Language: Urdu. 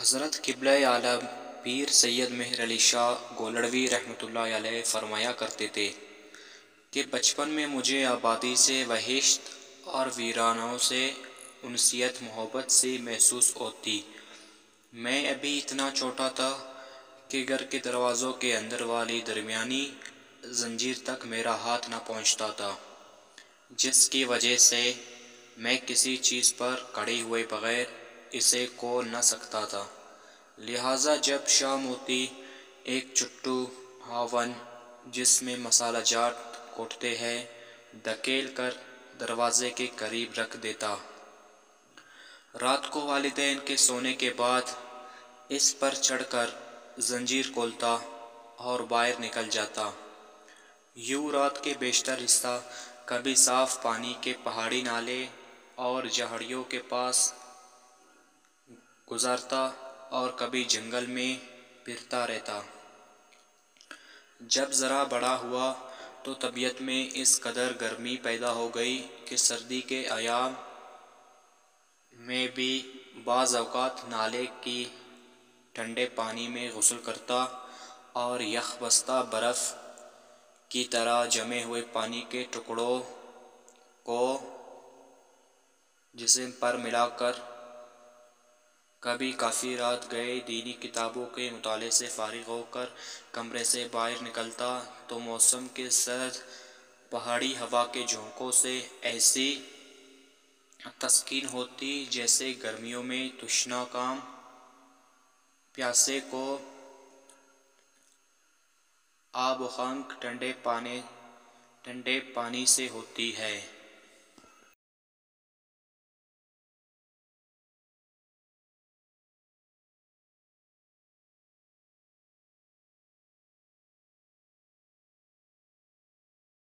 حضرت قبلہ عالم پیر سید مہر علی شاہ گولڑوی رحمۃ اللہ علیہ فرمایا کرتے تھے کہ بچپن میں مجھے آبادی سے بہشت اور ویرانوں سے انسیت محبت سی محسوس ہوتی۔ میں ابھی اتنا چھوٹا تھا کہ گھر کے دروازوں کے اندر والی درمیانی زنجیر تک میرا ہاتھ نہ پہنچتا تھا، جس کی وجہ سے میں کسی چیز پر کھڑے ہوئے بغیر اسے کھول نہ سکتا تھا۔ لہٰذا جب شام ہوتی، ایک چٹو ہاون جس میں مسالہ جات کوٹتے ہیں دھکیل کر دروازے کے قریب رکھ دیتا۔ رات کو والدین کے سونے کے بعد اس پر چڑھ کر زنجیر کھولتا اور باہر نکل جاتا۔ یوں رات کے بیشتر حصہ کبھی صاف پانی کے پہاڑی نالے اور جھاڑیوں کے پاس گزارتا اور کبھی جنگل میں پھرتا رہتا۔ جب ذرا بڑا ہوا تو طبیعت میں اس قدر گرمی پیدا ہو گئی کہ سردی کے ایام میں بھی بعض اوقات نالے کی ٹھنڈے پانی میں غسل کرتا اور یخ بستہ برف کی طرح جمے ہوئے پانی کے ٹکڑوں کو جسم پر ملا کر کبھی کافی رات گئے دینی کتابوں کے مطالعے سے فارغ ہو کر کمرے سے باہر نکلتا تو موسم کے سرد پہاڑی ہوا کے جھونکوں سے ایسی تسکین ہوتی جیسے گرمیوں میں تشنہ پیاسے کو آب و خنک ٹھنڈے پانی سے ہوتی ہے۔